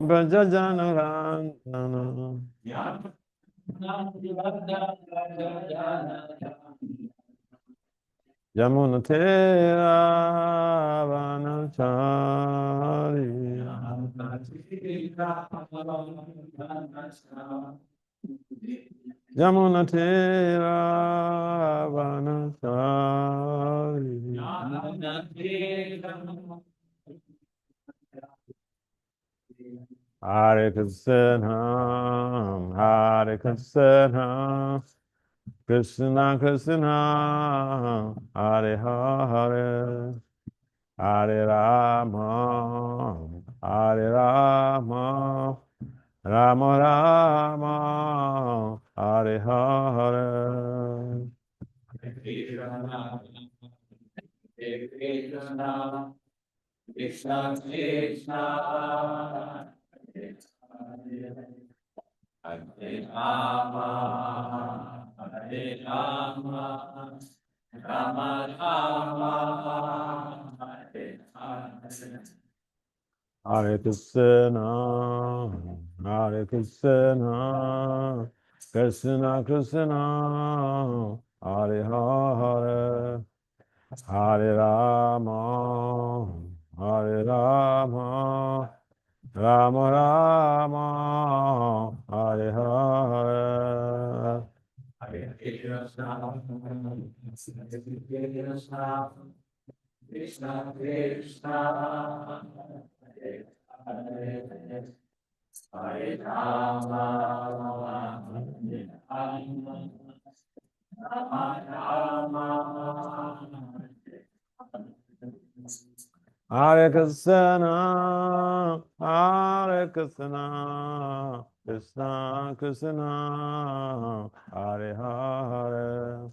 Brajajanarandana Yamunatera Vanachari Yamunatera Vanachari Hare Krishna, Hare Krishna, Krishna Krishna, Hare Hare, Hare Rama, Hare Rama, Rama Rama, Hare Hare. Krishna Krishna Hare Rama Hare Rama Rama Rama Hare Hare Hare Krishna, Hare Krishna, Krishna Krishna, Hare Hare, Hare Rama, Hare Rama, Rama Rama, Hare Hare. Hare Krishna Krishna Krishna Hare Hare Hare Rama Hare Rama Rama Rama Hare Krishna, Hare Krishna, Krishna Krishna, Hare Hare,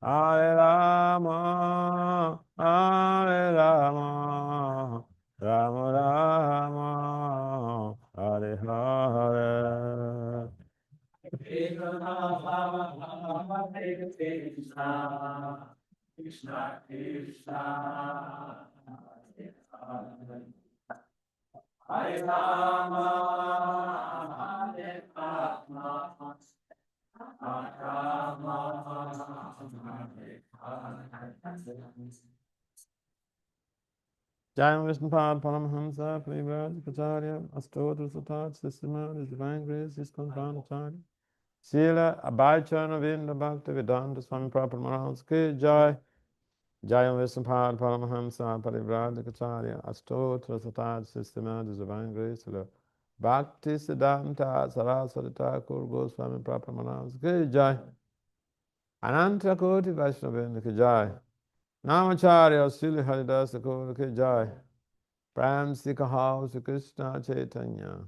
Hare Rama, Hare Rama, Rama Rama, Hare Hare. Krishna Krishna Hare Rama Hare Rama Rama Hare Hare Jai Vishnupad Paramahamsa Parivraj Kacharya Astotra Satat Systema His Divine Grace ISKCON Rijeka Srila Abhayacharya Vinda Bhakti Vedanta Swami Prabhupada Maharaj Ki Jai Jai Vishnupad Paramahamsa Parivraj Kacharya Astotra Satat Systema His Divine Grace Bhakti Siddhanta Saraswati Thakur Goswami Prabhupada Maharaj Ki Jai Ananta Koti Vaishnavinda Ki Jai Namacharya Srila Haridas Thakur Ki Jai Pram Sikha Sri Krishna Chaitanya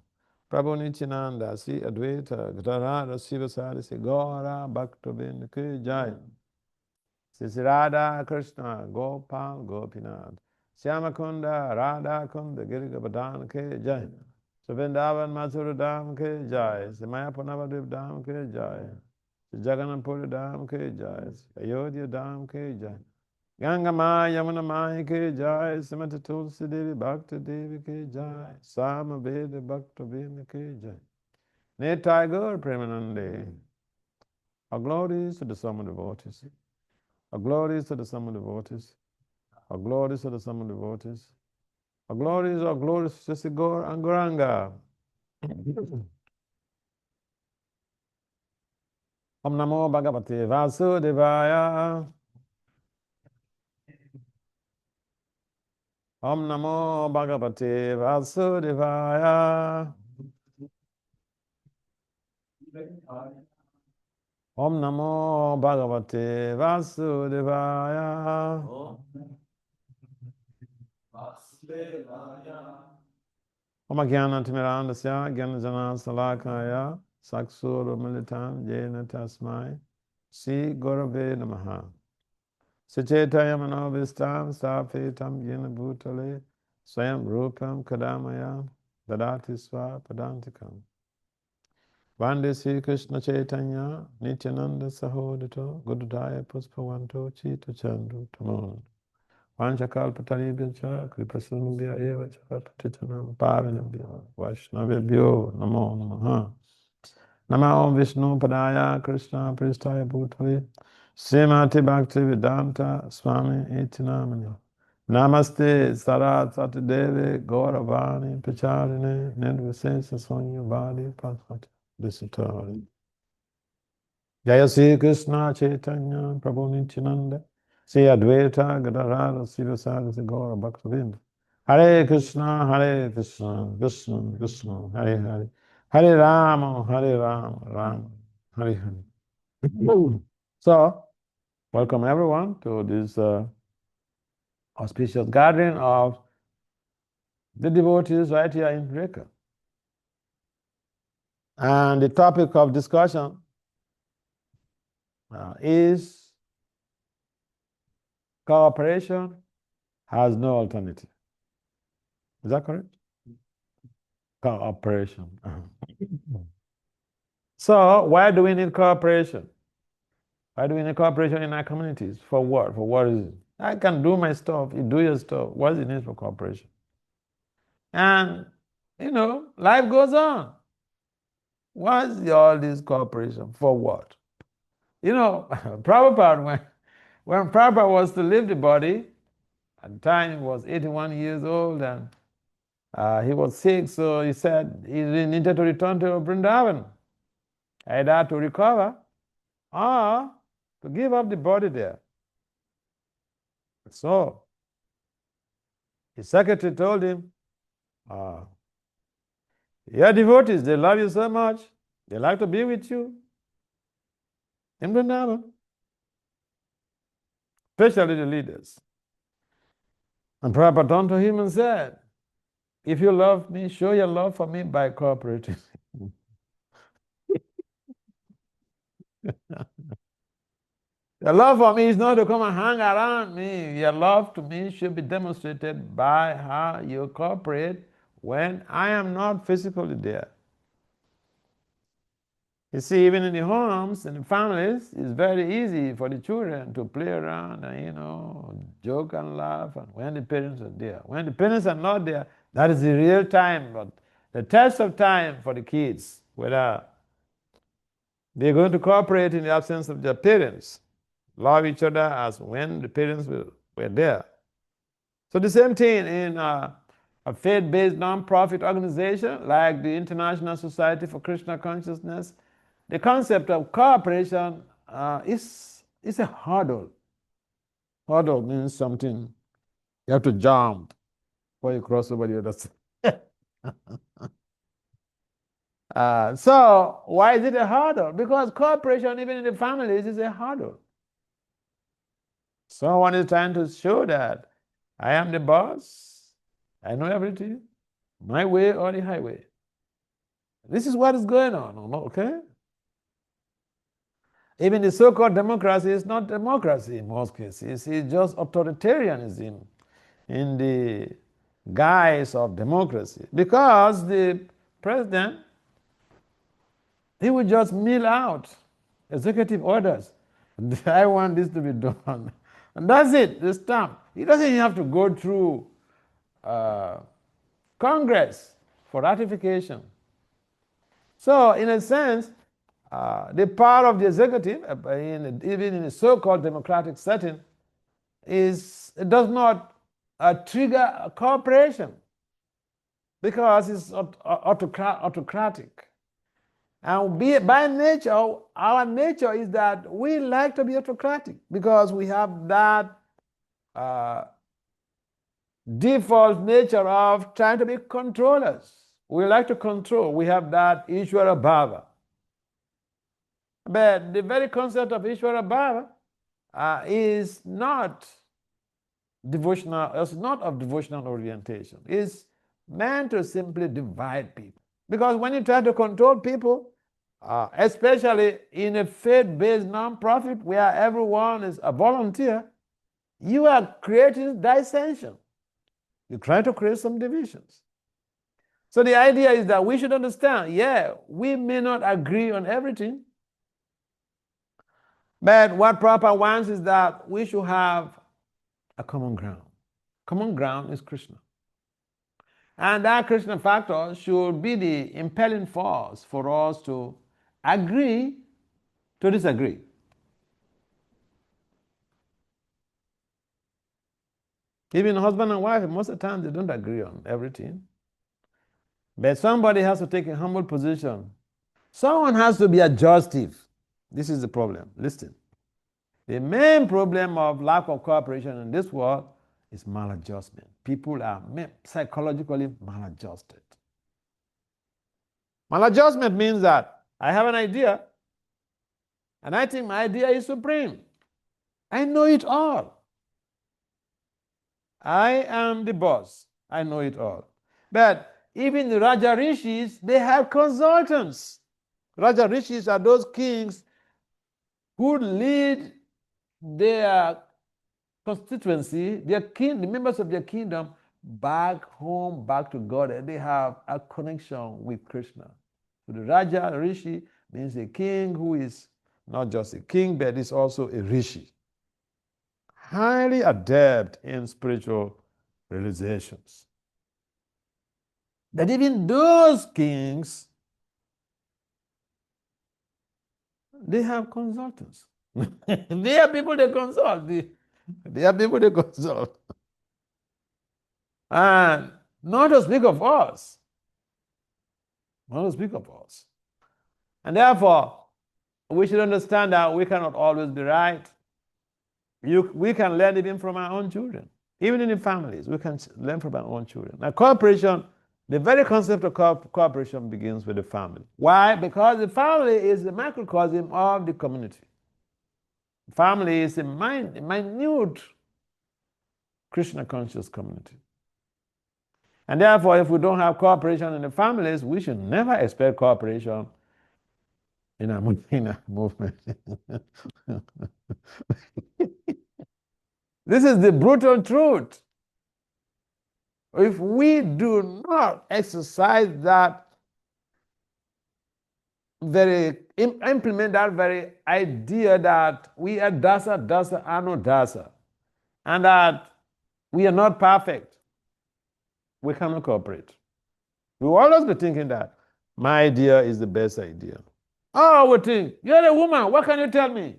Prabhu Nityananda Sri Advaita Gadadhara Sivasari Sri Gaura Bhaktavinda Ki Jai Sri Radha Krishna Gopal Gopinath Shyamakunda Radha Kunda Girigabadhan Ki Jai Vrindavan Mathura Dham Ki Jai Sri Mayapur Navadvip Dham Ki Jai Sri Jagannath-puri Dham Ki Jai Sri Ayodhya Dham Ki Jai Ganga Maya Yamuna Maya Ki Jai Srimati Tulsi Devi Bhakti Devi Ki Jai Sama Veda Bhakta Vinda Ki Jai Nitai Gaur Premanande. Our glories to the sum of devotees. Our glories to the sum of devotees. Our glories to the sum of devotees. Our glories to Sri Gaur Anguranga. Om Namo Bhagavate Vasudevaya. Om Namo Bhagavate Vasudevaya. Om Namo Bhagavate Vasudevaya. Om Jnana-timirandasya Jnana Salakaya Saksura Militam Jena Tasmai Sri Gurave Namaha Sachetaya Manovistam Sthapitam Jena Bhutale Swayam Rupam Kadamaya Dadati Swa Padantikam Vande Sri Krishna Chaitanya Nityananda Sahodito Gududaya Puspavanto Chita Chandu Tamon Panchakalpataribhyacha kripasunubhya eva cha patitanam pavanabhyo Vaishnavabhyo namo namaha. Namo Vishnu Padaya Krishna Pristaya Bhutale Srimati Bhakti Vedanta Swami Iti Namani. Namaste Saraswati Devi Gauravani Pacharine Nirvisesa Sanyavadi Pasvati Visitari. Jaya Sri Krishna Chaitanya Prabhu Nityananda Sri Advaita Gadadhara Sivasagasi Gaura Bhaktavinda. Hare Krishna Krishna Krishna Hare Hare Hare Rama Rama Hare Hare. So, welcome everyone to this auspicious gathering of the devotees right here in Rijeka. And the topic of discussion is cooperation has no alternative. Is that correct? Cooperation. So, why do we need cooperation? Why do we need cooperation in our communities? For what? For what is it? I can do my stuff, you do your stuff. What is the need for cooperation? And, life goes on. What's all this cooperation? For what? Prabhupada, when Prabhupada was to leave the body, at the time he was 81 years old and he was sick, so he said he needed to return to Vrindavan, either to recover or to give up the body there. So, his secretary told him, your devotees, they love you so much, they like to be with you in Vrindavan, especially the leaders. And Prabhupada turned to him and said, if you love me, show your love for me by cooperating. Your love for me is not to come and hang around me. Your love to me should be demonstrated by how you cooperate when I am not physically there. You see, even in the homes and the families, it's very easy for the children to play around and, joke and laugh, and when the parents are there. When the parents are not there, that is the real time, but the test of time for the kids, whether they're going to cooperate in the absence of their parents, love each other as when the parents were there. So the same thing in a faith-based non-profit organization like the International Society for Krishna Consciousness. The concept of cooperation is a hurdle. Hurdle means something you have to jump before you cross over the other side. So why is it a hurdle? Because cooperation, even in the families, is a hurdle. Someone is trying to show that I am the boss, I know everything, my way or the highway. This is what is going on, okay? Even the so-called democracy is not democracy in most cases. It's just authoritarianism in the guise of democracy. Because the president, he would just mill out executive orders. I want this to be done. And that's it, the stamp. He doesn't even have to go through Congress for ratification. So, in a sense, the power of the executive, even in a so-called democratic setting, it does not trigger cooperation because it's autocratic. And by nature, our nature is that we like to be autocratic because we have that default nature of trying to be controllers. We like to control. We have that Ishvara Bhava. But the very concept of Ishvara Bhava is not devotional, it's not of devotional orientation. It's meant to simply divide people. Because when you try to control people, especially in a faith-based non-profit where everyone is a volunteer, you are creating dissension. You try to create some divisions. So the idea is that we should understand, we may not agree on everything, but what Prabhupada wants is that we should have a common ground. common ground is Krishna. And that Krishna factor should be the impelling force for us to agree to disagree. Even husband and wife, most of the time they don't agree on everything. But somebody has to take a humble position. Someone has to be adjustive. This is the problem. Listen. The main problem of lack of cooperation in this world is maladjustment. People are psychologically maladjusted. Maladjustment means that I have an idea, and I think my idea is supreme. I know it all. I am the boss. I know it all. But even the Raja Rishis, they have consultants. Raja Rishis are those kings who lead their constituency, the members of their kingdom, back home, back to God, and they have a connection with Krishna. So the Raja Rishi means a king who is not just a king, but is also a Rishi. Highly adept in spiritual realizations. But even those kings, they have consultants. They are people they consult. They are people they consult. And not to speak of us. Not to speak of us. And therefore, we should understand that we cannot always be right. We can learn even from our own children. Even in the families, we can learn from our own children. Now, cooperation, the very concept of cooperation begins with the family. Why? Because the family is the microcosm of the community. Family is a minute Krishna conscious community. And therefore, if we don't have cooperation in the families, we should never expect cooperation in a movement. This is the brutal truth. If we do not exercise that implement that very idea that we are dasa, anu dasa, and that we are not perfect, we cannot cooperate. We will always be thinking that my idea is the best idea. Oh, we think, you're a woman, what can you tell me?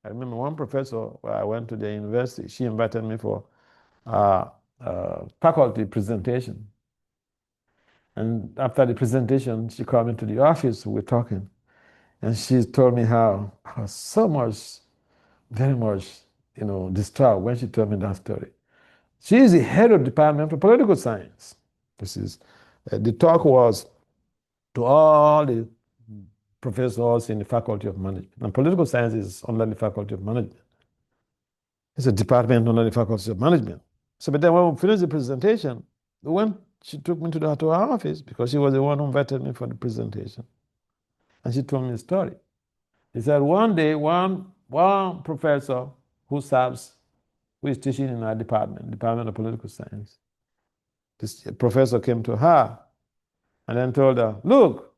I remember one professor, where I went to the university, she invited me for faculty presentation. And after the presentation, she called me to the office, we were talking. And she told me how I was so much, very much, distraught when she told me that story. She is the head of the department for political science. The talk was to all the professors in the faculty of management. And political science is under the faculty of management. It's a department under the faculty of management. So, but then when we finished the presentation, she took me to her office because she was the one who invited me for the presentation. And she told me a story. She said one day, one professor who is teaching in our department of political science, this professor came to her and then told her, look,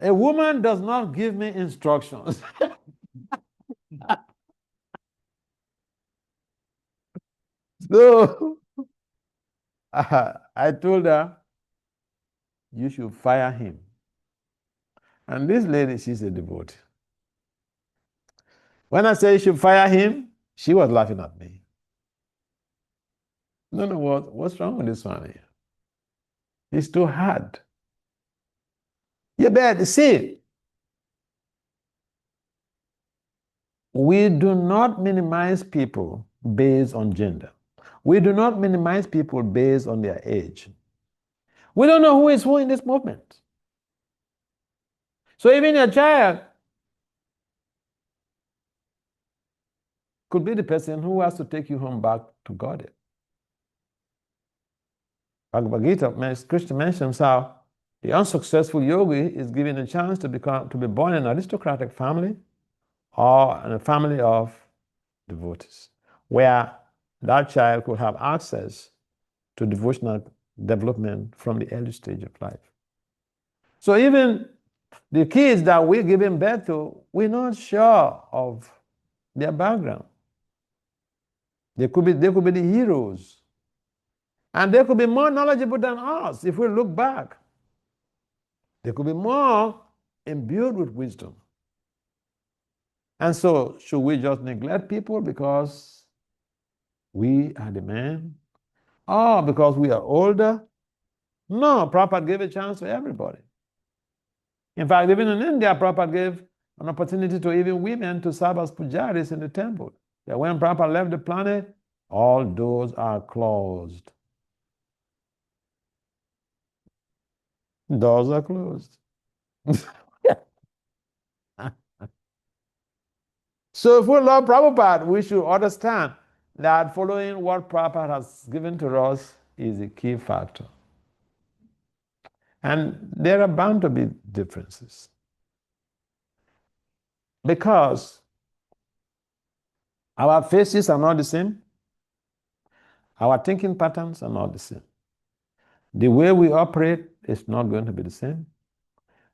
a woman does not give me instructions. So I told her, you should fire him. And this lady, she's a devotee. When I say you should fire him, she was laughing at me. No, what's wrong with this one here? It's too hard. You better see, we do not minimize people based on gender. We do not minimize people based on their age. We don't know who is who in this movement. So even your child could be the person who has to take you home back to God. Bhagavad Gita, Krishna mentions how the unsuccessful yogi is given a chance to be born in an aristocratic family or in a family of devotees, where that child could have access to devotional development from the early stage of life. So even the kids that we're giving birth to, we're not sure of their background. They could be the heroes. And they could be more knowledgeable than us if we look back. They could be more imbued with wisdom. And so, should we just neglect people because we are the men? Or because we are older? No, Prabhupada gave a chance to everybody. In fact, even in India, Prabhupada gave an opportunity to even women to serve as pujaris in the temple. That when Prabhupada left the planet, all doors are closed. Doors are closed. So if we love Prabhupada, we should understand that following what Prabhupada has given to us is a key factor. And there are bound to be differences. Because our faces are not the same. Our thinking patterns are not the same. The way we operate is not going to be the same.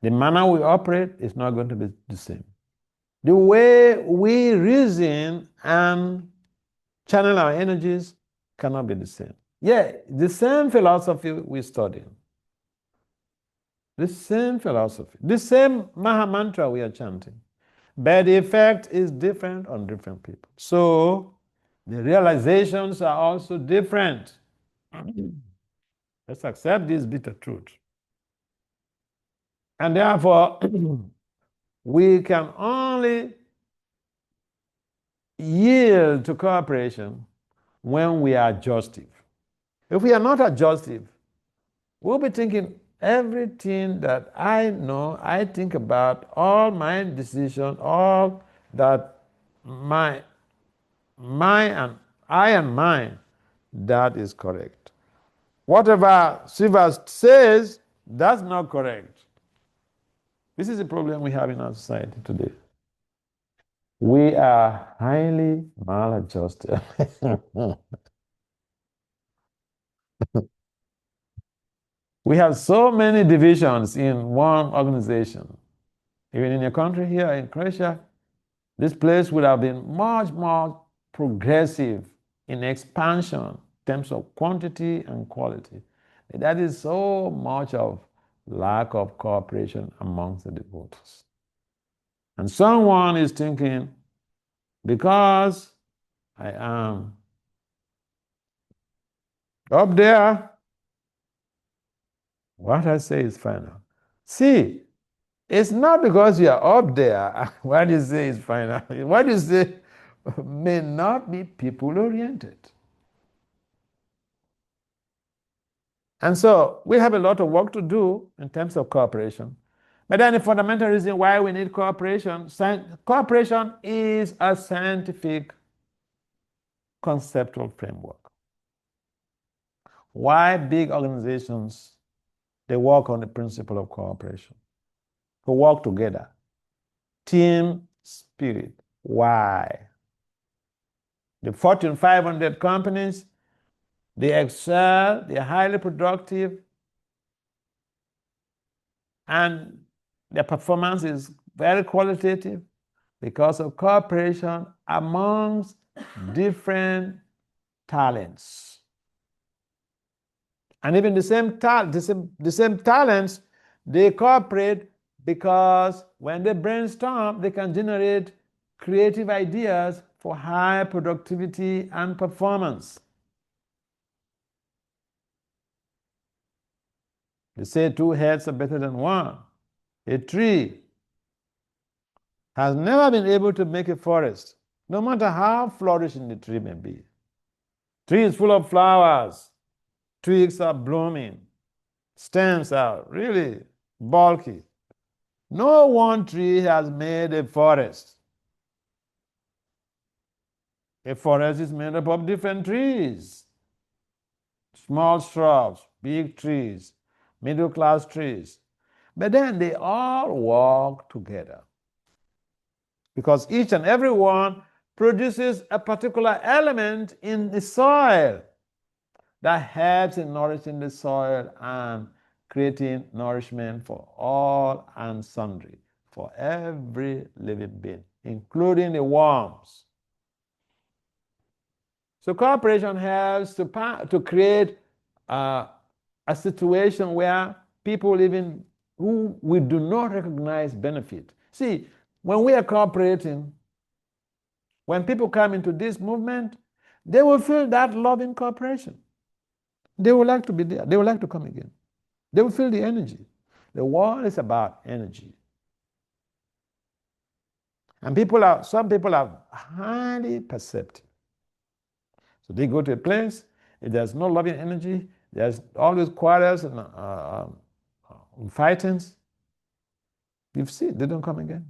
The manner we operate is not going to be the same. The way we reason and channel our energies cannot be the same. Yeah, the same philosophy we study. The same philosophy. The same Maha Mantra we are chanting. But the effect is different on different people. So the realizations are also different. Let's accept this bitter truth. And therefore, we can only yield to cooperation when we are adjustive. If we are not adjustive, we'll be thinking everything that I know, I think about, all my decisions, all that my and I and mine, that is correct. Whatever Shiva says, that's not correct. This is the problem we have in our society today. We are highly maladjusted. We have so many divisions in one organization. Even in your country here in Croatia, this place would have been much more progressive in expansion in terms of quantity and quality. That is so much of lack of cooperation amongst the devotees. And someone is thinking, because I am up there, what I say is final. See, it's not because you are up there. What you say is final. What you say may not be people-oriented. And so we have a lot of work to do in terms of cooperation. But then the fundamental reason why we need cooperation is a scientific conceptual framework. Why big organizations, they work on the principle of cooperation, to work together. Team spirit. Why? The Fortune 500 companies, they excel, they're highly productive, and their performance is very qualitative because of cooperation amongst different talents. And even the same talents, they cooperate because when they brainstorm, they can generate creative ideas for high productivity and performance. They say 2 heads are better than 1. A tree has never been able to make a forest, no matter how flourishing the tree may be. Tree is full of flowers, twigs are blooming, stems are really bulky. No one tree has made a forest. A forest is made up of different trees, small shrubs, big trees, middle-class trees. But then they all work together because each and every one produces a particular element in the soil that helps in nourishing the soil and creating nourishment for all and sundry, for every living being, including the worms. So cooperation helps to create a situation where people even who we do not recognize benefit. See, when we are cooperating, when people come into this movement, they will feel that love in cooperation. They would like to be there. They would like to come again. They will feel the energy. The world is about energy. And some people are highly perceptive. So they go to a place, if there's no loving energy, there's always quarrels and fightings. You've seen, they don't come again.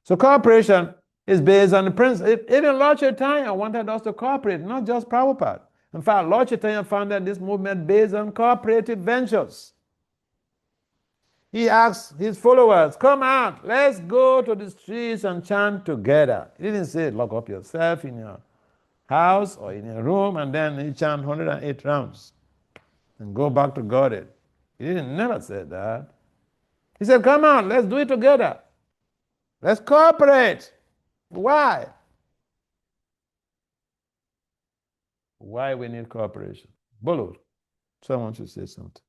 So cooperation is based on the principle. Even Lord Chaitanya wanted us to cooperate, not just Prabhupada. In fact, Lord Chaitanya founded this movement based on cooperative ventures. He asked his followers, come out, let's go to the streets and chant together. He didn't say lock up yourself in your house or in your room and then you chant 108 rounds and go back to Godhead. He never said that. He said, come on, let's do it together. Let's cooperate. Why? Why we need cooperation? Bolo, someone should say something.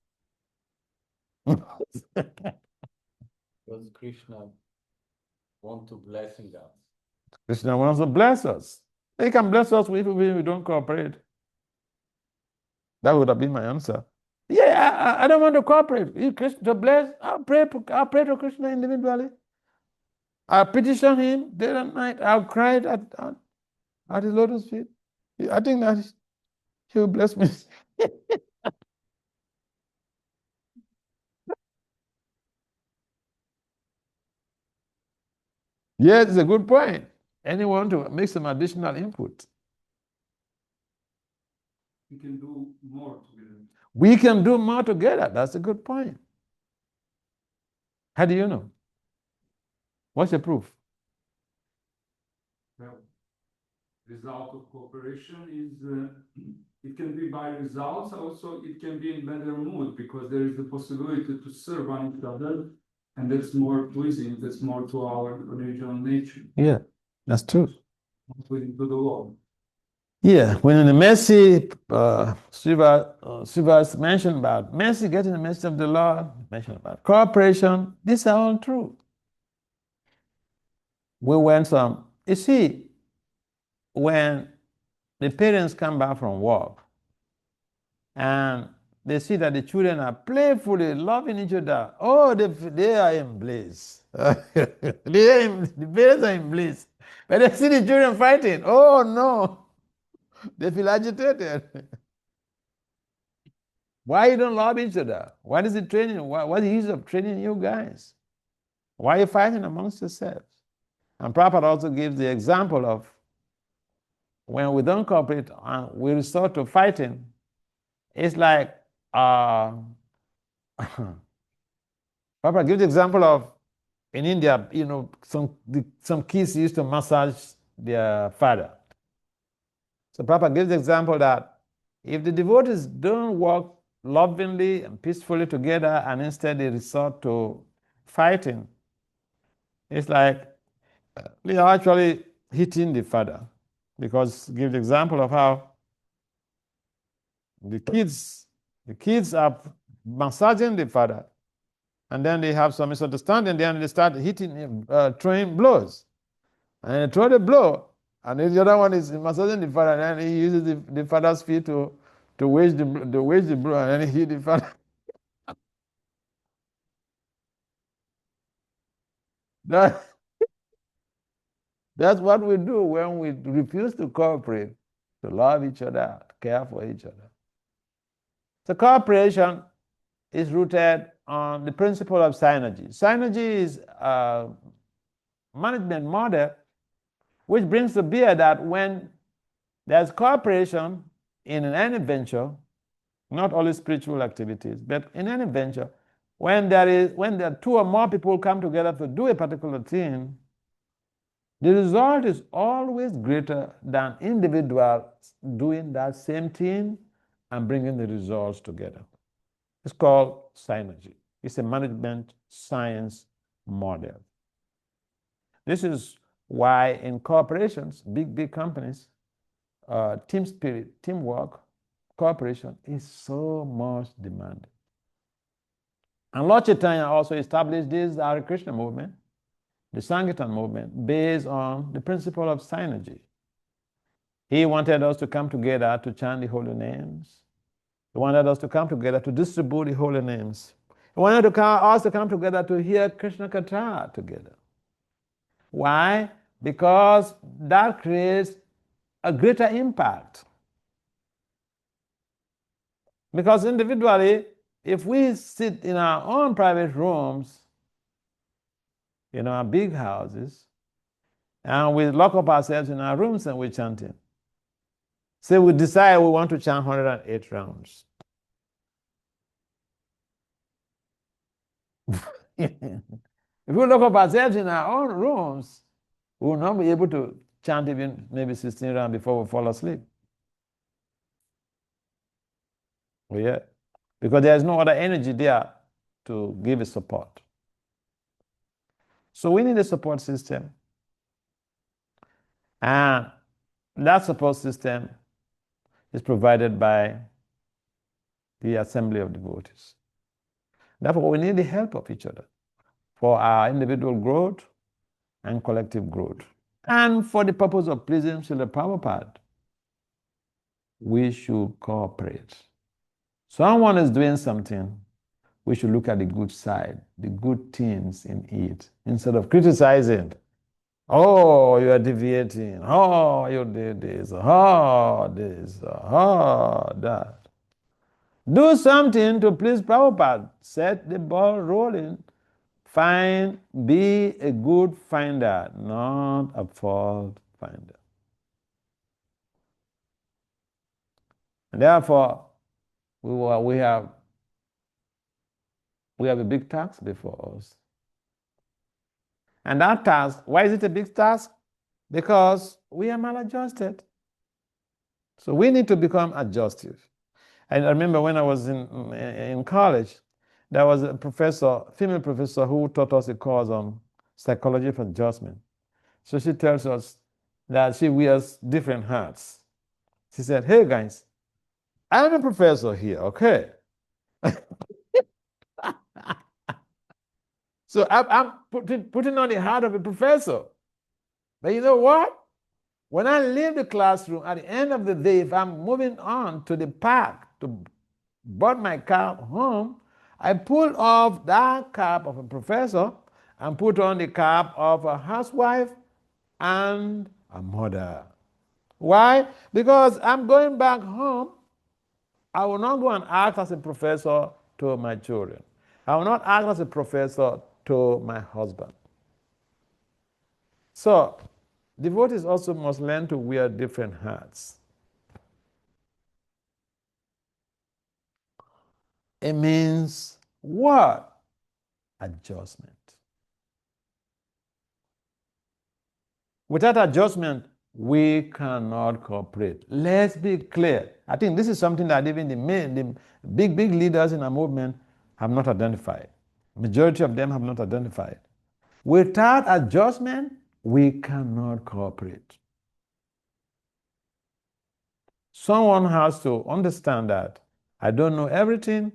Because Krishna wants to bless us. Krishna wants to bless us. He can bless us if we don't cooperate. That would have been my answer. Yeah, I don't want to cooperate. If Krishna to bless, I'll pray to Krishna individually. I'll petition him day and night. I'll cry at his lotus feet. I think that he will bless me. Yes, it's a good point. Anyone to make some additional input? We can do more together. We can do more together. That's a good point. How do you know? What's the proof? Well, result of cooperation is it can be by results, also it can be in better mood because there is the possibility to serve on each other, and that's more pleasing, that's more to our original nature. Yeah, that's true. Pleasing to the Lord. Yeah, when the mercy, Shiva's mentioned about mercy, getting the mercy of the Lord, mentioned about cooperation, these are all true. We went some, you see, when the parents come back from work and they see that the children are playfully loving each other, oh, they are in bliss. The parents are in bliss. But they see the children fighting, oh no. They feel agitated. Why you don't love each other? What is the training? What is the use of training you guys? Why are you fighting amongst yourselves? And Prabhupada also gives the example of when we don't cooperate and we resort to fighting, it's like Prabhupada gives the example of in India, some kids used to massage their father. So Prabhupada gives the example that if the devotees don't work lovingly and peacefully together and instead they resort to fighting, it's like they are actually hitting the father. Because give the example of how the kids are massaging the father, and then they have some misunderstanding, then they start hitting him, throwing blows. And they throw the blow, and the other one is massaging the father, and then he uses the father's feet to wage the blow, and then he hit the father. That's what we do when we refuse to cooperate, to love each other, to care for each other. So cooperation is rooted on the principle of synergy. Synergy is a management model which brings to bear that when there's cooperation in any venture, not only spiritual activities, but in any venture, when there are two or more people come together to do a particular thing, the result is always greater than individuals doing that same thing and bringing the results together. It's called synergy. It's a management science model. This is why in corporations, big companies, team spirit, teamwork, cooperation is so much demanded. And Lord Chaitanya also established this Hare Krishna movement, the Sankirtan movement, based on the principle of synergy. He wanted us to come together to chant the holy names. He wanted us to come together to distribute the holy names. He wanted us to come together to hear Krishna Katha together. Why? Because that creates a greater impact. Because individually, if we sit in our own private rooms, in our big houses, and we lock up ourselves in our rooms and we're chanting, say we decide we want to chant 108 rounds. If we lock up ourselves in our own rooms, we will not be able to chant even maybe 16 rounds before we fall asleep. Oh, yeah. Because there's no other energy there to give a support. So we need a support system. And that support system is provided by the assembly of devotees. Therefore, we need the help of each other for our individual growth and collective growth. And for the purpose of pleasing Srila Prabhupada, we should cooperate. Someone is doing something, we should look at the good side, the good things in it, instead of criticizing. Oh, you are deviating. Oh, you did this. Oh, that. Do something to please Prabhupada. Set the ball rolling. Be a good finder, not a fault finder. And therefore, we have a big task before us. And that task, why is it a big task? Because we are maladjusted. So we need to become adjustive. And I remember when I was in college, there was a professor, female professor, who taught us a course on psychology of adjustment. So she tells us that she wears different hats. She said, hey guys, I'm a professor here, okay? So I'm putting on the hat of a professor. But you know what? When I leave the classroom, at the end of the day, if I'm moving on to the park to board my car home, I pull off that cap of a professor and put on the cap of a housewife and a mother. Why? Because I'm going back home. I will not go and act as a professor to my children. I will not act as a professor to my husband. So, devotees also must learn to wear different hats. It means what? Adjustment. Without adjustment, we cannot cooperate. Let's be clear. I think this is something that even the big leaders in our movement have not identified. Majority of them have not identified. Without adjustment, we cannot cooperate. Someone has to understand that I don't know everything.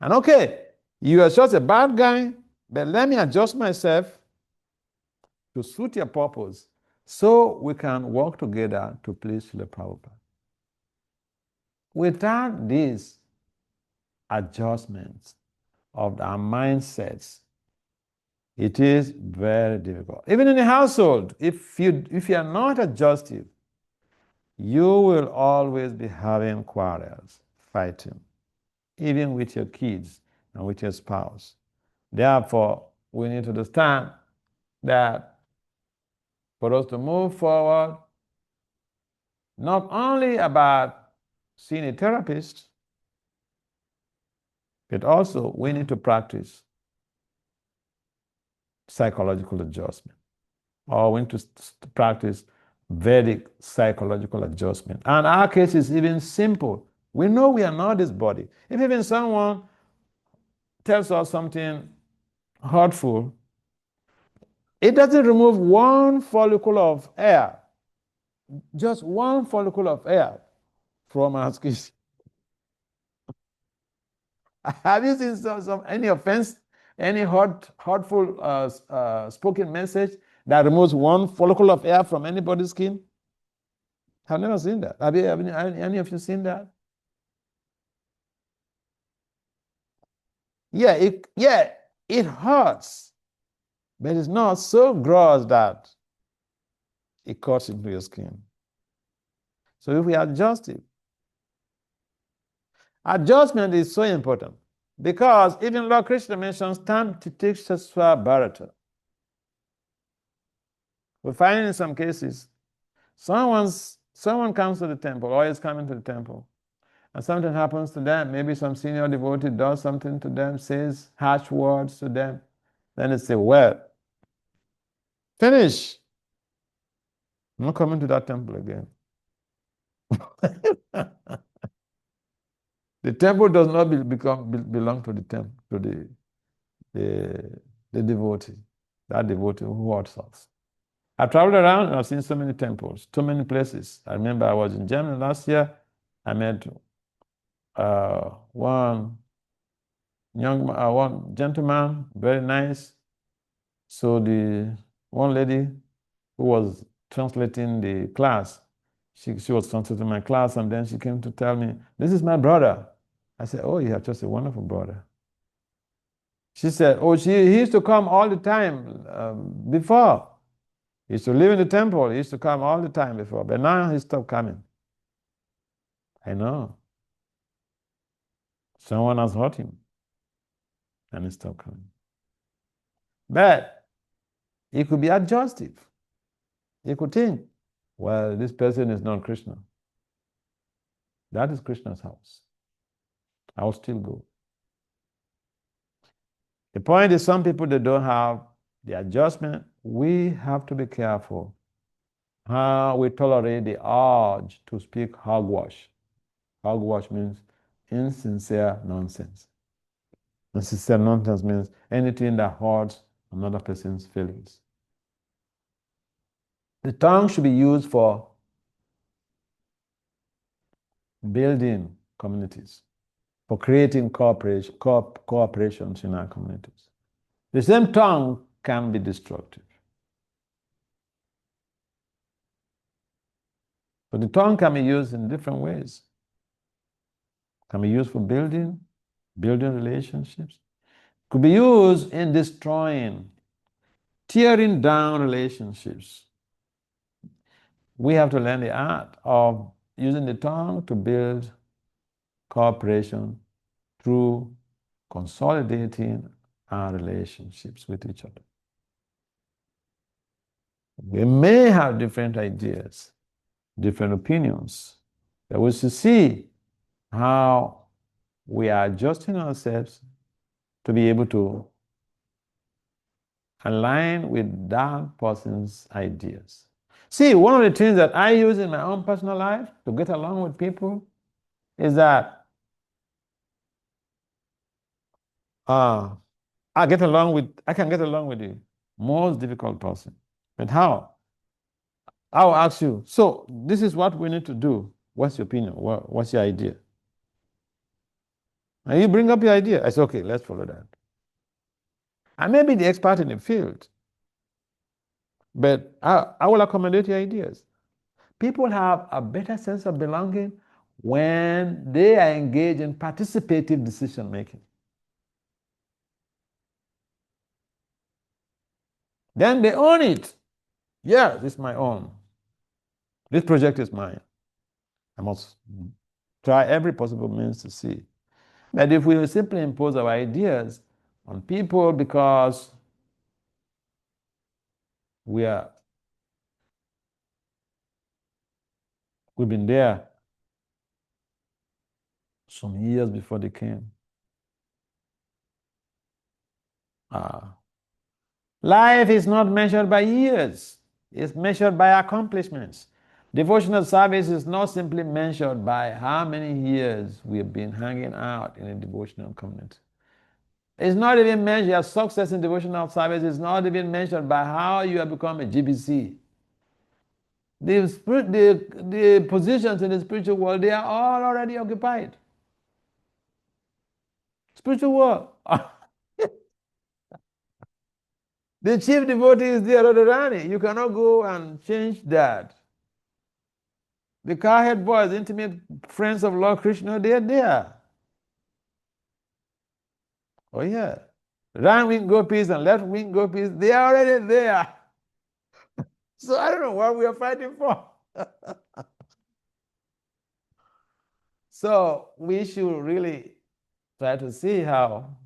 And okay, you are just a bad guy, but let me adjust myself to suit your purpose so we can work together to please Srila Prabhupada. Without these adjustments of our mindsets, it is very difficult. Even in the household, if you are not adjusted, you will always be having quarrels, fighting, even with your kids and with your spouse. Therefore, we need to understand that for us to move forward, not only about seeing a therapist, but also we need to practice psychological adjustment, or we need to practice Vedic psychological adjustment. And our case is even simple. We know we are not this body. If even someone tells us something hurtful, It doesn't remove one follicle of air, just one follicle of air from our skin. Have you seen any offense, any hurtful spoken message that removes one follicle of air from anybody's skin? I've never seen that. Have any of you seen that? Yeah, it hurts, but it's not so gross that it cuts into your skin. So if we adjust it, adjustment is so important because even Lord Krishna mentions tam titikshaswa bharata. We find in some cases, someone comes to the temple or is coming to the temple, and something happens to them. Maybe some senior devotee does something to them, says harsh words to them. Then they say, well, finish. I'm not coming to that temple again. The temple does not belong to the temple, to the devotee, that devotee who hurts us. I've traveled around and I've seen so many temples, so many places. I remember I was in Germany last year. I met one gentleman, very nice. So the one lady who was translating the class, she was translating my class, and then she came to tell me, this is my brother. I said, oh, you have just a wonderful brother. She said, oh, he used to come all the time before. He used to live in the temple. He used to come all the time before, but now he stopped coming. I know. Someone has hurt him, and he stopped coming. But he could be adjustive. He could think, well, this person is not Krishna. That is Krishna's house. I will still go. The point is, some people, they don't have the adjustment. We have to be careful how we tolerate the urge to speak hogwash. Hogwash means insincere nonsense. Insincere nonsense means anything that hurts another person's feelings. The tongue should be used for building communities, for creating cooperations in our communities. The same tongue can be destructive. But the tongue can be used in different ways. It can be used for building relationships. It could be used in destroying, tearing down relationships. We have to learn the art of using the tongue to build cooperation through consolidating our relationships with each other. We may have different ideas, different opinions, but we should see how we are adjusting ourselves to be able to align with that person's ideas. See, one of the things that I use in my own personal life to get along with people is that I can get along with the most difficult person. But how? I'll ask you, so this is what we need to do. What's your opinion? What's your idea? And you bring up your idea. I say, okay, let's follow that. I may be the expert in the field, but I will accommodate your ideas. People have a better sense of belonging when they are engaged in participative decision making. Then they own it. Yeah, this is my own. This project is mine. I must try every possible means to see. But if we simply impose our ideas on people because we've been there some years before they came. Life is not measured by years. It's measured by accomplishments. Devotional service is not simply measured by how many years we have been hanging out in a devotional community. It's not even measured, your success in devotional service is not even measured by how you have become a GBC. The positions in the spiritual world, they are all already occupied. Spiritual world. The chief devotee is there, Radharani. You cannot go and change that. The cowhead boys, intimate friends of Lord Krishna, they are there. Oh yeah. Right wing gopis and left wing gopis, they are already there. So I don't know what we are fighting for. So we should really try to see how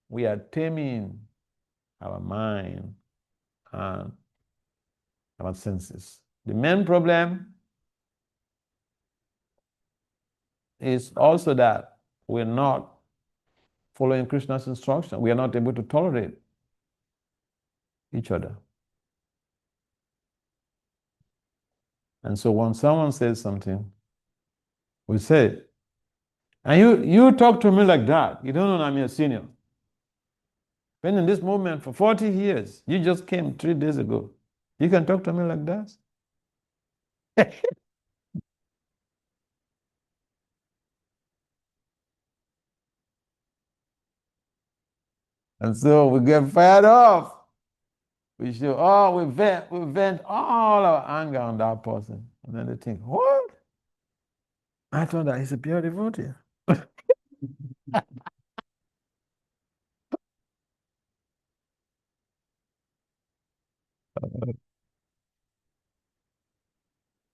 we are taming our mind and our senses. The main problem is also that we're not following Krishna's instruction. We are not able to tolerate each other. And so when someone says something, we say, and you talk to me like that. You don't know I'm your senior. Been in this movement for 40 years. You just came 3 days ago. You can talk to me like that? And so we get fired off. We show, we vent all our anger on that person. And then they think, what? I thought that he's a pure devotee.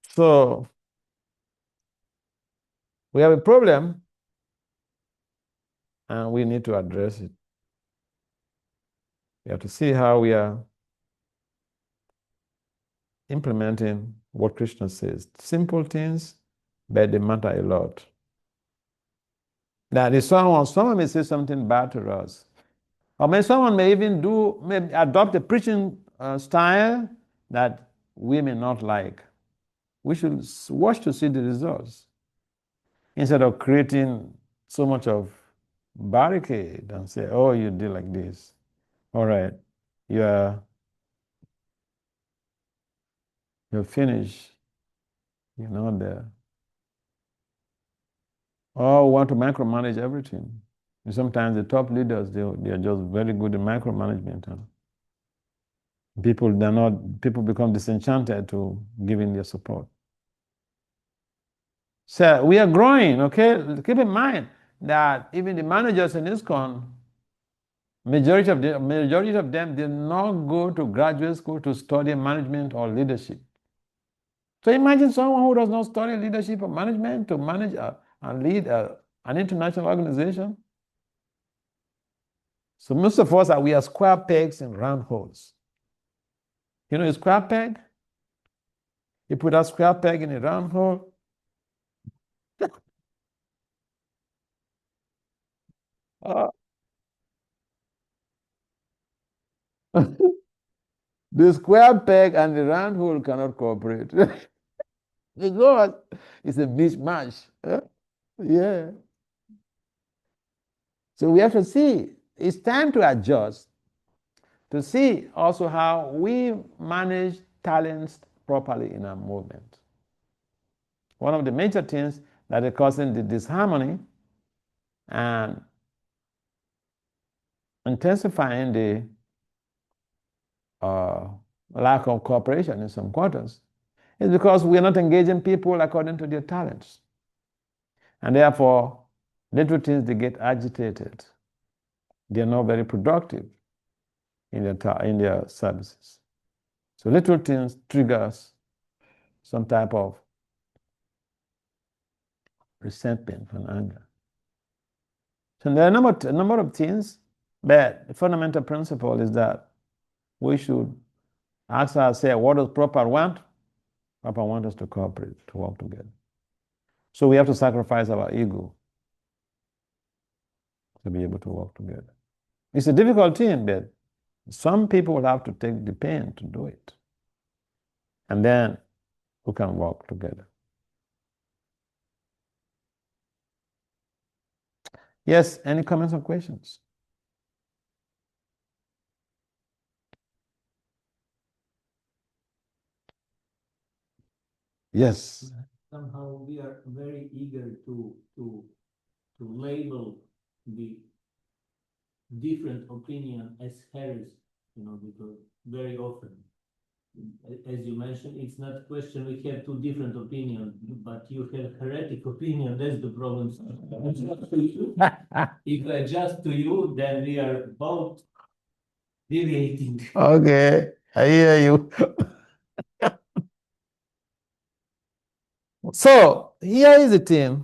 So we have a problem and we need to address it. We have to see how we are implementing what Krishna says. Simple things, but they matter a lot. Now, if someone may say something bad to us, or someone may even adopt a preaching style that we may not like. We should watch to see the results instead of creating so much of barricade and say, oh, you did like this. All right, you're finished. You're not there. Or want to micromanage everything. And sometimes the top leaders, they are just very good at micromanagement. Huh? People become disenchanted to giving their support. So we are growing, okay? Keep in mind that even the managers in ISKCON, majority of them did not go to graduate school to study management or leadership. So imagine someone who does not study leadership or management to manage and lead an international organization. So most of us we are square pegs in round holes. You know a square peg? You put a square peg in a round hole. The square peg and the round hole cannot cooperate. Because it's a mismatch. Yeah. So we have to see. It's time to adjust, to see also how we manage talents properly in our movement. One of the major things that is causing the disharmony and intensifying the lack of cooperation in some quarters is because we are not engaging people according to their talents. And therefore, little things, they get agitated. They are not very productive in their services. So little things triggers some type of resentment and anger. So there are a number of things, but the fundamental principle is that we should ask ourselves, what does Prabhupada want? Prabhupada wants us to cooperate, to work together. So we have to sacrifice our ego to be able to work together. It's a difficult thing, but some people will have to take the pain to do it. And then we can work together. Yes, any comments or questions? Yes. Somehow we are very eager to label the different opinion as heresy, because very often, as you mentioned, it's not a question we have two different opinions, but you have heretic opinion. That's the problem. If I adjust to you, then we are both deviating. Okay, I hear you. So here is the thing.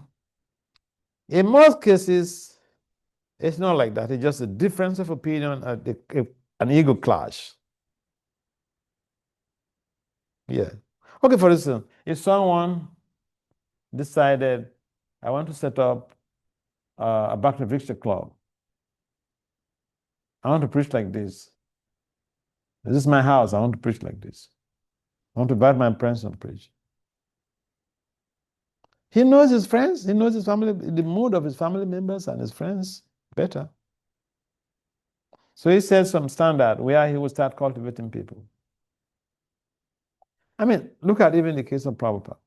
In most cases, it's not like that. It's just a difference of opinion, an ego clash. Yeah. Okay, for instance, if someone decided, I want to set up a Bhakti club. I want to preach like this. This is my house. I want to preach like this. I want to invite my friends and preach. He knows his friends. He knows his family, the mood of his family members and his friends better. So he set some standard where he will start cultivating people. I mean, look at even the case of Prabhupada.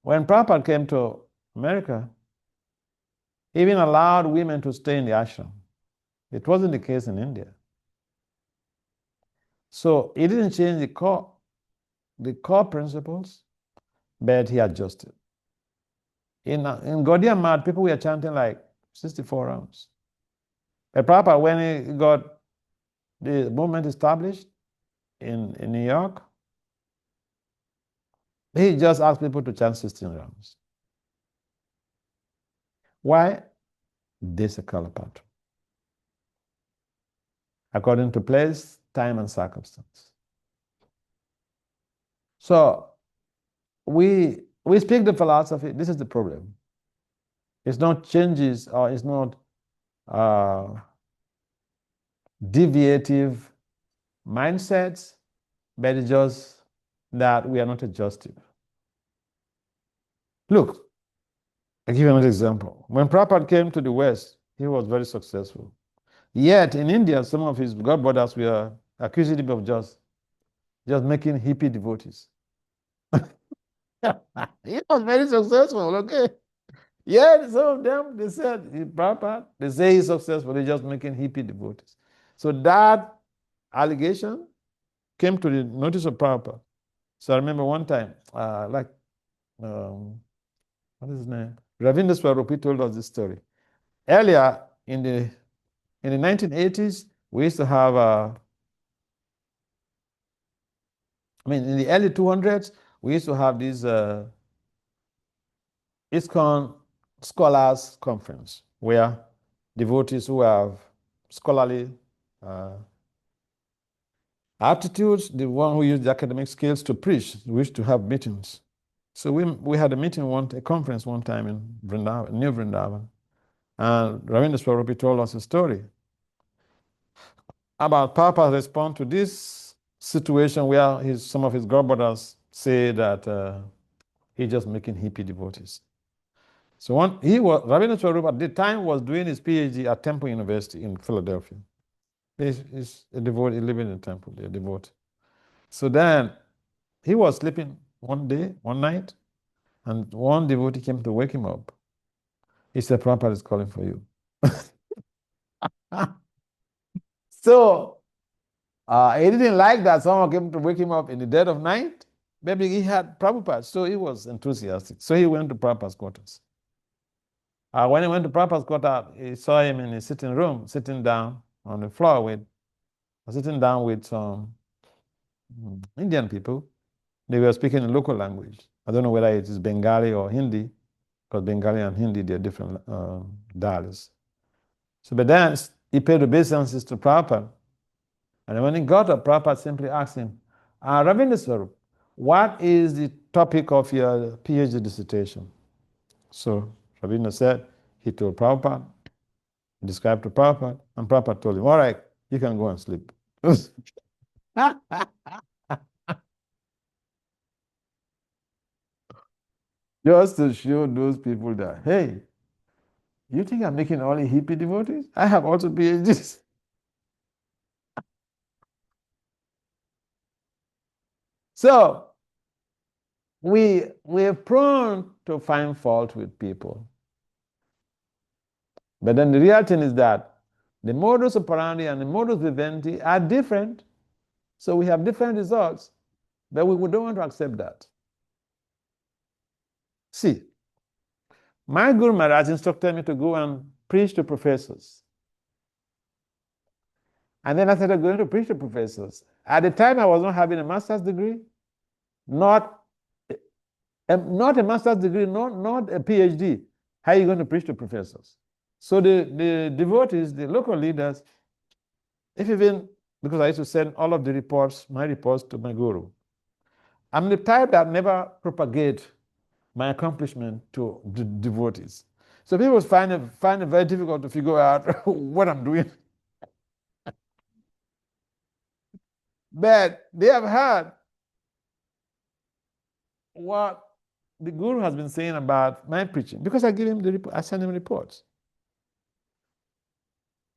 When Prabhupada came to America, he even allowed women to stay in the ashram. It wasn't the case in India. So he didn't change the core principles, but he adjusted. In Gaudiya Math, people were chanting like 64 rounds. But Prabhupada, when he got the movement established in New York, he just asked people to chant 16 rounds. Why? Desa Kalapatra. According to place, time, and circumstance. So we speak the philosophy. This is the problem. It's not changes, or it's not deviative mindsets, but it's just that we are not adjustive. Look, I'll give you another example. When Prabhupada came to the West, he was very successful. Yet in India, some of his godbrothers were accusing him of just making hippie devotees. He was very successful, okay? Yeah, some of them, they said, Prabhupada, they say he's successful, they're just making hippie devotees. So that allegation came to the notice of Prabhupada. So I remember one time, what is his name? Ravindra Swarupi told us this story. Earlier in the 1980s, we used to have, in the early 200s, we used to have this ISKCON Scholars Conference, where devotees who have scholarly aptitudes, the one who use the academic skills to preach, wish to have meetings. So we had a conference one time in Vrindavan, New Vrindavan, and Ravindra Swarupi told us a story about Papa's response to this situation where some of his godbrothers say that he's just making hippie devotees. So Ravindra Swarupi at the time was doing his PhD at Temple University in Philadelphia. He's a devotee, living in Temple, a devotee. So then he was sleeping one night, and one devotee came to wake him up. He said, Prabhupada is calling for you. So he didn't like that someone came to wake him up in the dead of night. Maybe he had Prabhupada, so he was enthusiastic. So he went to Prabhupada's quarters. When he went to Prabhupada's quarters, he saw him in his sitting room, sitting down on the floor sitting down with some Indian people. They were speaking in local language. I don't know whether it is Bengali or Hindi, because Bengali and Hindi, they're different dialects. So, but then he paid obeisances to Prabhupada. And when he got up, Prabhupada simply asked him, Ravindra Swarup, what is the topic of your PhD dissertation? So Ravindra said, he told Prabhupada, he described to Prabhupada, and Prabhupada told him, all right, you can go and sleep. Just to show those people that, hey, you think I'm making only hippie devotees? I have also PhDs. So we're prone to find fault with people. But then the real thing is that the modus operandi and the modus vivendi are different. So we have different results, but we don't want to accept that. See, my Guru Maharaj instructed me to go and preach to professors. And then I started going to preach to professors. At the time, I was not having a master's degree, not a master's degree, not a PhD. How are you going to preach to professors? So the devotees, the local leaders, if even, because I used to send all of the reports, my reports to my guru. I'm the type that never propagate my accomplishment to the devotees. So people find it very difficult to figure out what I'm doing. But they have heard what the guru has been saying about my preaching, because I give him the report, I send him reports.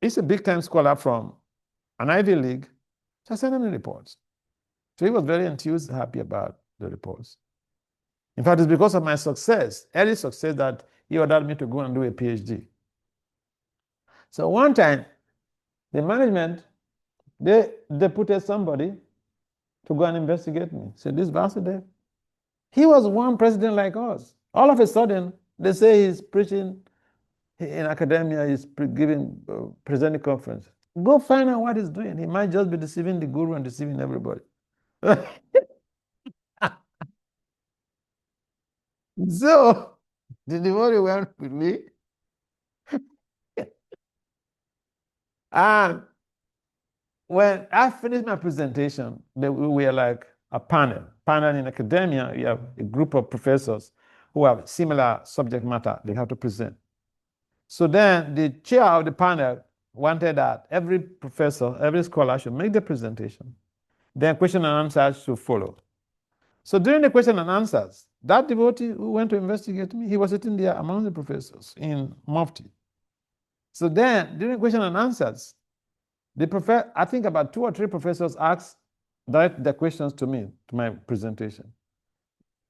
He's a big time scholar from an Ivy League, so I sent him the reports. So he was very enthused, happy about the reports. In fact, it's because of my success, early success, that he ordered me to go and do a PhD. So one time, the management, they deputed somebody to go and investigate me. So this Vasudeva, he was one president like us. All of a sudden, they say he's preaching in academia, he's presenting conference. Go find out what he's doing. He might just be deceiving the guru and deceiving everybody. So the devotee went with me. And when I finished my presentation, we were like a panel. Panel in academia, you have a group of professors who have similar subject matter they have to present. So then the chair of the panel wanted that every professor, every scholar should make the presentation. Then question and answers should follow. So during the question and answers, that devotee who went to investigate me, he was sitting there among the professors in Mufti. So then during question and answers, I think about 2 or 3 professors asked the questions to me, to my presentation.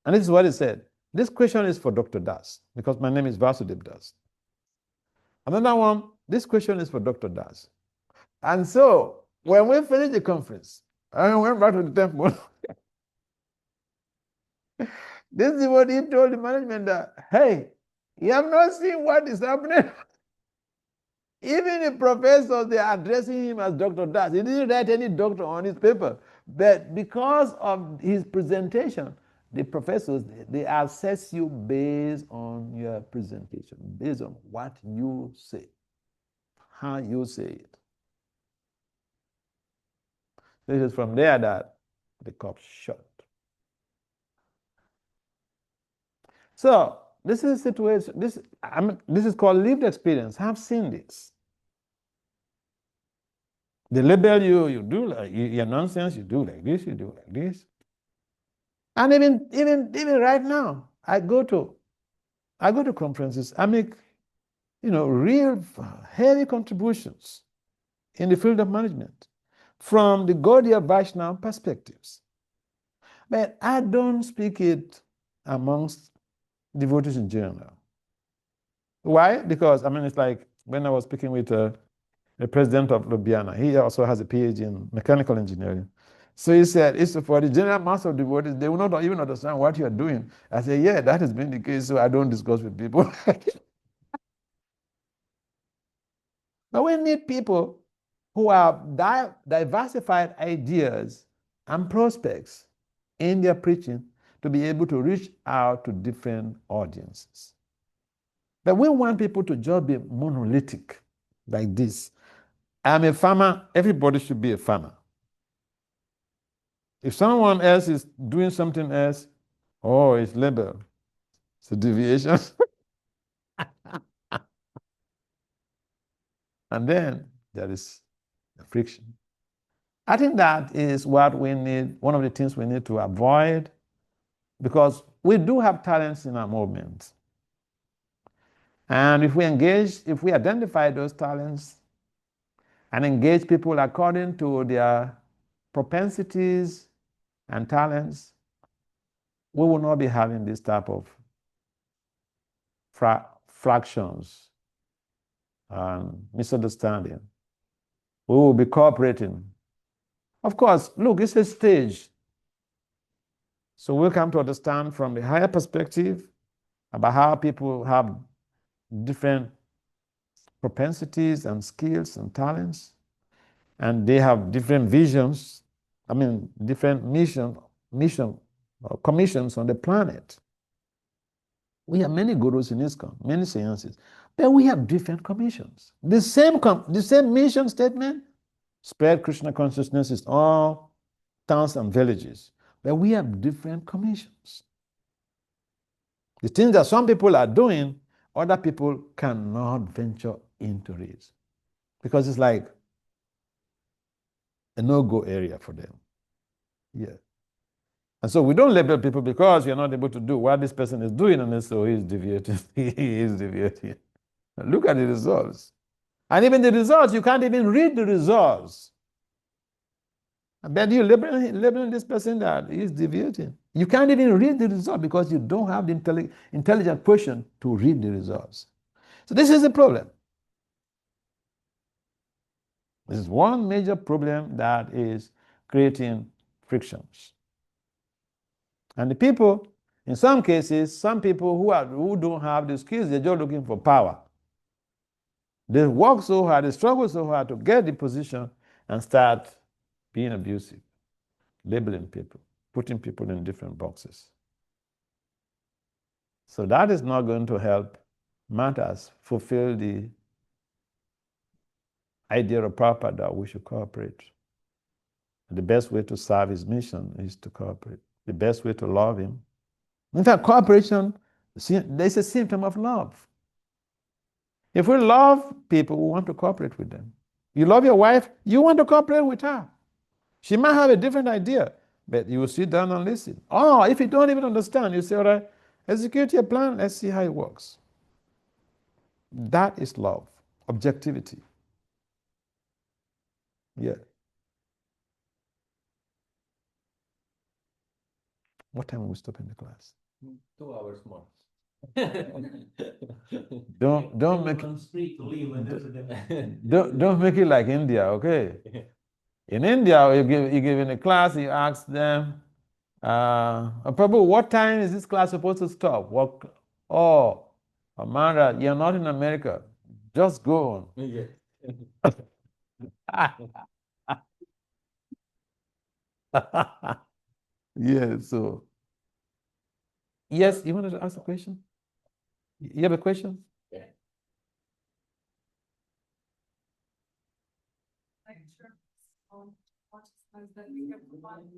And this is what he said. This question is for Dr. Das, because my name is Vasudeva Das. Another one, this question is for Dr. Das. And so when we finished the conference, I went back to the temple. This devotee told the management that, hey, you have not seen what is happening. Even the professors, they are addressing him as Dr. Das. He didn't write any doctor on his paper. But because of his presentation, the professors, they assess you based on your presentation, based on what you say, how you say it. This is from there that the cup shut. So this is a situation, this is called lived experience. I've seen this. They label you, you do like you're nonsense, you do like this, you do like this. And even right now, I go to conferences, I make real heavy contributions in the field of management from the Gaudiya Vaishnava perspectives. But I don't speak it amongst devotees in general. Why? Because it's like when I was speaking with the president of Ljubljana. He also has a PhD in mechanical engineering. So he said, it's for the general mass of devotees, they will not even understand what you are doing. I said, yeah, that has been the case, so I don't discuss with people. But we need people who have diversified ideas and prospects in their preaching to be able to reach out to different audiences. But we want people to just be monolithic like this. I'm a farmer, everybody should be a farmer. If someone else is doing something else, oh, it's label. It's a deviation. And then there is the friction. I think that is what we need, one of the things we need to avoid, because we do have talents in our movement. And if we identify those talents and engage people according to their propensities and talents, we will not be having this type of fractions and misunderstanding. We will be cooperating. Of course, look, it's a stage. So we'll come to understand from the higher perspective about how people have different propensities and skills and talents, and they have different visions, different mission or commissions on the planet. We have many gurus in ISKCON, many seances, but we have different commissions. The same mission statement, spread Krishna consciousness in all towns and villages, but we have different commissions. The things that some people are doing, other people cannot venture into it because it's like a no-go area for them. Yeah. And so we don't label people because you're not able to do what this person is doing, and so he's deviating. He is deviating. Look at the results. And even the results, you can't even read the results. And then you're labeling this person that is deviating. You can't even read the result because you don't have the intelligent quotient to read the results. So this is the problem. This is one major problem that is creating frictions. And the people, in some cases, some people who don't have the skills, they're just looking for power. They work so hard, they struggle so hard to get the position and start being abusive, labeling people, putting people in different boxes. So that is not going to help matters fulfill the idea of Prabhupada that we should cooperate. The best way to serve his mission is to cooperate. The best way to love him. In fact, cooperation is a symptom of love. If we love people, we want to cooperate with them. You love your wife, you want to cooperate with her. She might have a different idea, but you will sit down and listen. Oh, if you don't even understand, you say, all right, execute your plan, let's see how it works. That is love, objectivity. Yeah. What time will we stop in the class? 2 hours more. Don't make don't make it like India, okay? In India, you give in a class, you ask them, Prabhu, what time is this class supposed to stop? Oh, Amanda, you're not in America. Just go on. Yeah. Yeah, so. Yes, you wanted to ask a question? You have a question? Yeah. Lecture on participants that we have one.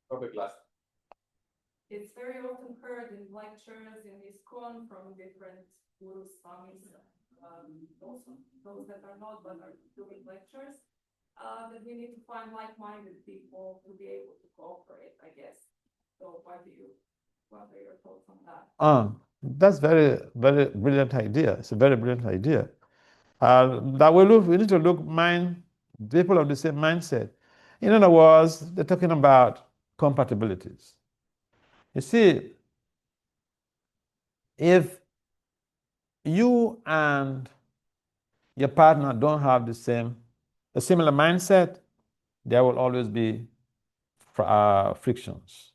Perfect class. It's very often heard in lectures in ISKCON from different gurus, swamis, also those that are not but are doing lectures, that we need to find like-minded people to be able to cooperate, I guess. So what are your thoughts on that? That's very, very brilliant idea. It's a very brilliant idea. We need to look people of the same mindset. In other words, they're talking about compatibilities. You see, if you and your partner don't have a similar mindset, there will always be frictions.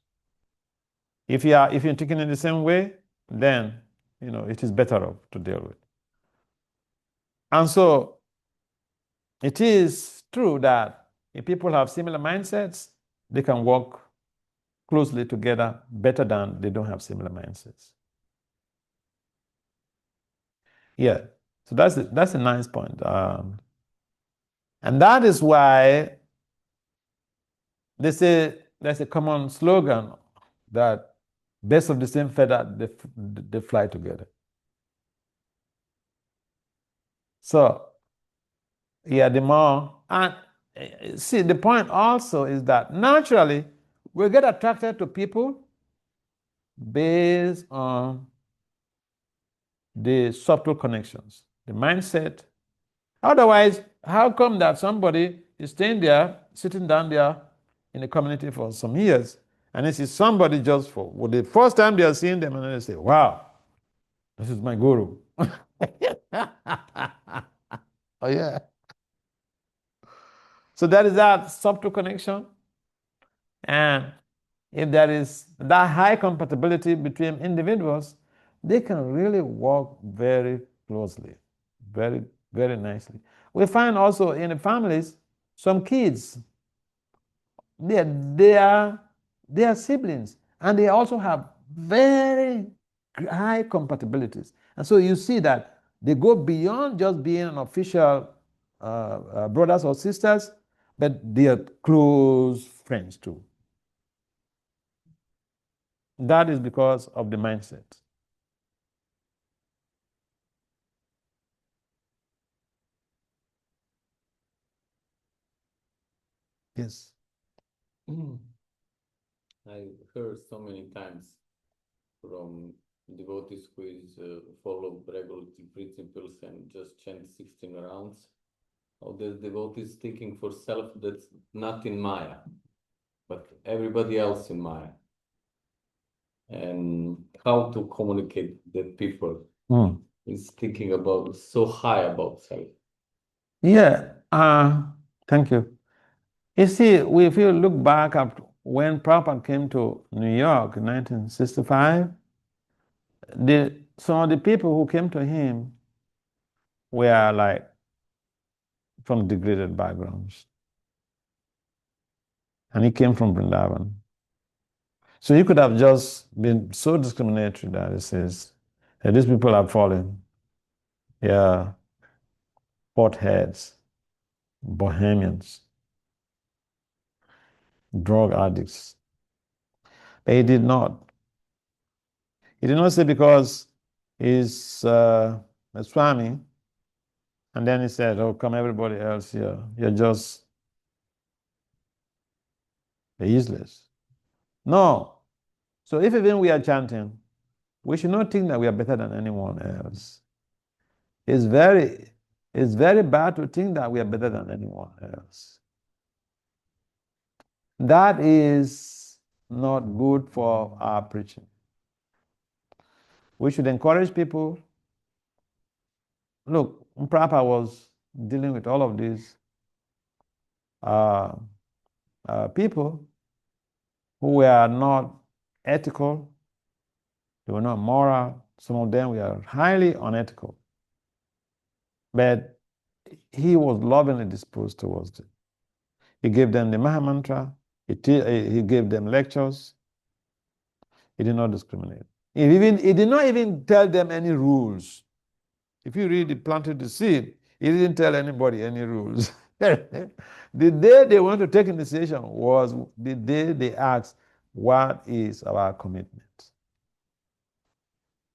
If you're thinking in the same way, then it is better off to deal with. And so it is true that if people have similar mindsets, they can work closely together better than they don't have similar mindsets. Yeah, so that's a nice point. And that is why they say there's a common slogan that birds of the same feather, they fly together. So, yeah, and see, the point also is that naturally we get attracted to people based on the subtle connections, the mindset. Otherwise, how come that somebody is staying there, sitting down there in the community for some years, and they see somebody just for the first time they are seeing them, and they say, wow, this is my guru. Oh, yeah. So that is that subtle connection. And if there is that high compatibility between individuals, they can really work very closely, very, very nicely. We find also in the families, some kids, they are siblings, and they also have very high compatibilities. And so you see that they go beyond just being an official brothers or sisters, but they are close friends too. That is because of the mindset. Yes. I heard so many times from devotees who is follow regulative principles and just chant 16 rounds. How the devotees thinking for self that's not in Maya, but everybody else in Maya. And how to communicate that people is thinking about so high about self. Yeah, thank you. You see, if you look back at when Prabhupada came to New York in 1965, some of the people who came to him were like from degraded backgrounds. And he came from Vrindavan. So he could have just been so discriminatory that he says, hey, these people are fallen. Yeah, potheads, bohemians, drug addicts. But he did not. He did not say because he's a Swami, and then he said, oh, come everybody else here. You're just useless. No. So if even we are chanting, we should not think that we are better than anyone else. It's very bad to think that we are better than anyone else. That is not good for our preaching. We should encourage people. Look, Prabhupada was dealing with all of these people who were not ethical, they were not moral. Some of them were highly unethical. But he was lovingly disposed towards them. He gave them the Maha Mantra. He gave them lectures. He did not discriminate. He did not even tell them any rules. If you read, He planted the seed, he didn't tell anybody any rules. The day they want to take initiation was the day they asked, what is our commitment?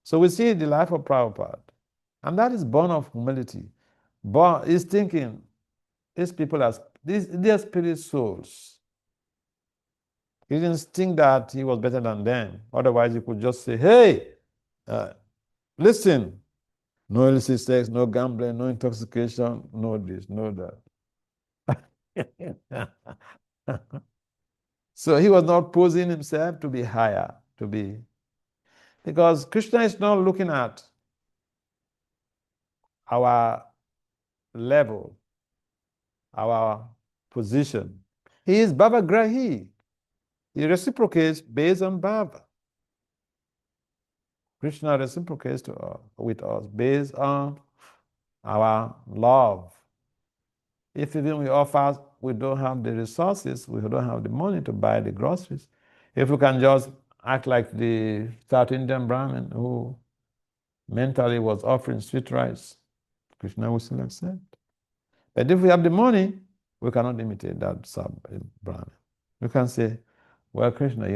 So we see the life of Prabhupada, and that is born of humility. He's thinking, these people are spirit souls. He didn't think that he was better than them. Otherwise, he could just say, hey, listen, no illicit sex, no gambling, no intoxication, no this, no that. So he was not posing himself to be higher, because Krishna is not looking at our level, our position. He is Bhava Grahi. He reciprocates based on Bhava. Krishna reciprocates with us based on our love. If even we offer, we don't have the resources, we don't have the money to buy the groceries. If we can just act like the South Indian Brahmin who mentally was offering sweet rice, Krishna will still accept. But if we have the money, we cannot imitate that Brahmin. We can say, well, Krishna,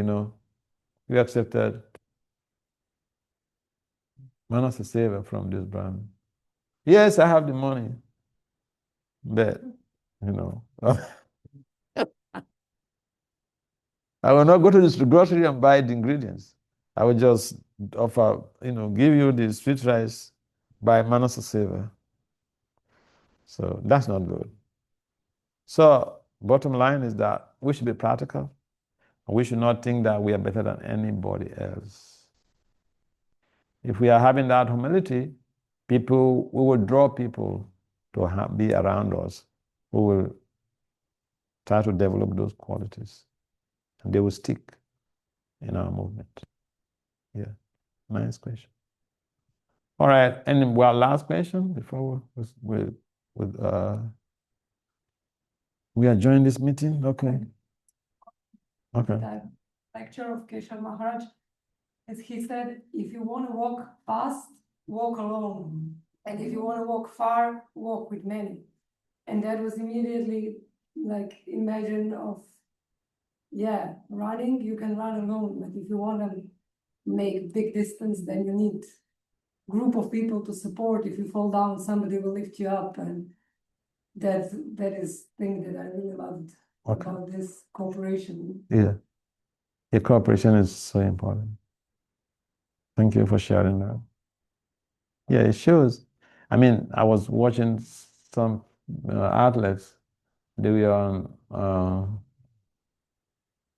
we accepted Manasa Seva from this Brahmin. Yes, I have the money, but, I will not go to the grocery and buy the ingredients. I will just offer, give you the sweet rice by Manasa Seva. So that's not good. So Bottom line is that we should be practical. We should not think that we are better than anybody else. If we are having that humility, we will draw people to be around us who will try to develop those qualities, and they will stick in our movement. Yeah, nice question. All right, and last question before we adjourn this meeting. Okay. Okay. The lecture of Keshav Maharaj, as he said, if you want to walk fast, walk alone. And if you want to walk far, walk with many. And that was immediately like imagine of, yeah, running, you can run alone. But if you want to make big distance, then you need group of people to support. If you fall down, somebody will lift you up. And that is thing that I really loved about this cooperation. Yeah. Your cooperation is so important. Thank you for sharing that. Yeah, it shows. I mean, I was watching some athletes. They were on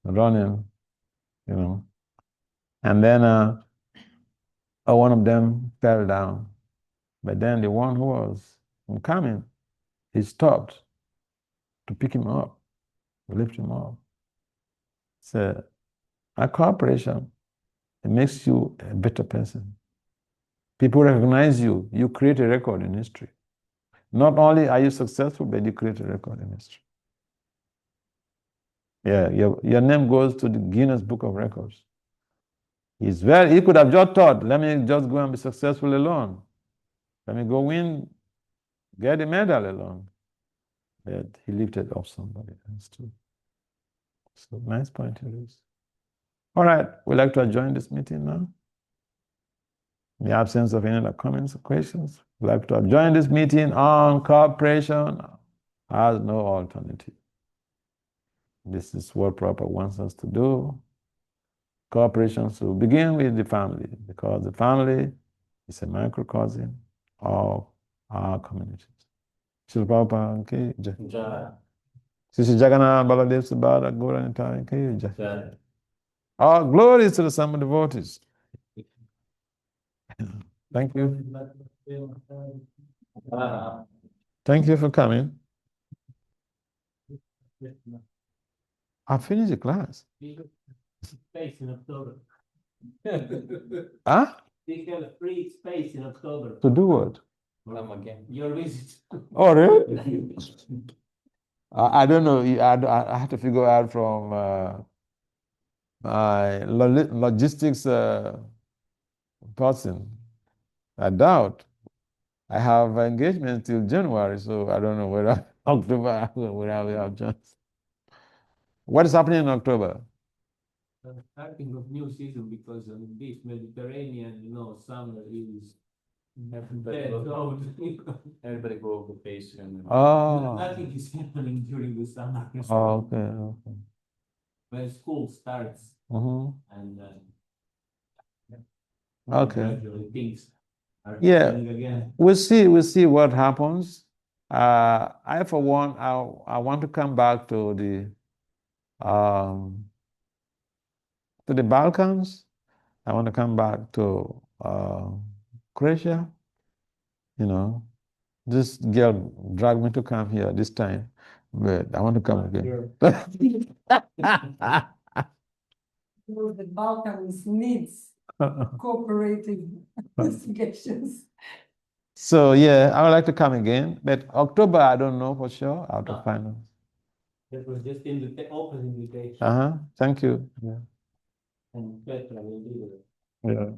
running, and then one of them fell down. But then the one who was coming, he stopped to pick him up, lift him up. So, our cooperation, it makes you a better person. People recognize you. You create a record in history. Not only are you successful, but you create a record in history. Yeah, your name goes to the Guinness Book of Records. He could have just thought, let me just go and be successful alone. Let me go win, get a medal alone. But he lifted up somebody else too. So nice point to raise. All right, we'd like to adjourn this meeting now. In the absence of any other comments or questions, we'd like to adjourn this meeting on cooperation has no alternative. This is what Prabhupada wants us to do. Cooperation should begin with the family, because the family is a microcosm of our communities. Srila Prabhupada ki jai. Sri Jagannath Baladev Subhadra Gaura Nitai ki jai. All glories to the Sama devotees. Thank you. Thank you for coming. I finished the class. Space in October. Huh? We have a free space in October. To do what? Come again. Your visit. Oh, really? I don't know. I have to figure out from my logistics person. I doubt. I have engagement till January, so I don't know whether October will have a chance. What is happening in October? Starting of new season, because of this Mediterranean, summer is Everybody everybody go on vacation. Oh. Nothing is happening during the summer. Oh, okay. When school starts and Okay. gradually things are Yeah. happening again. We'll see what happens. I for one, I want to come back to the Balkans. I want to come back to Croatia. This girl dragged me to come here this time, but I want to come again. The Balkans needs cooperating investigations. So yeah, I would like to come again, but October I don't know for sure. I have to find out. That was just in the open invitation. Thank you. Yeah. And Petra will do it. Yeah.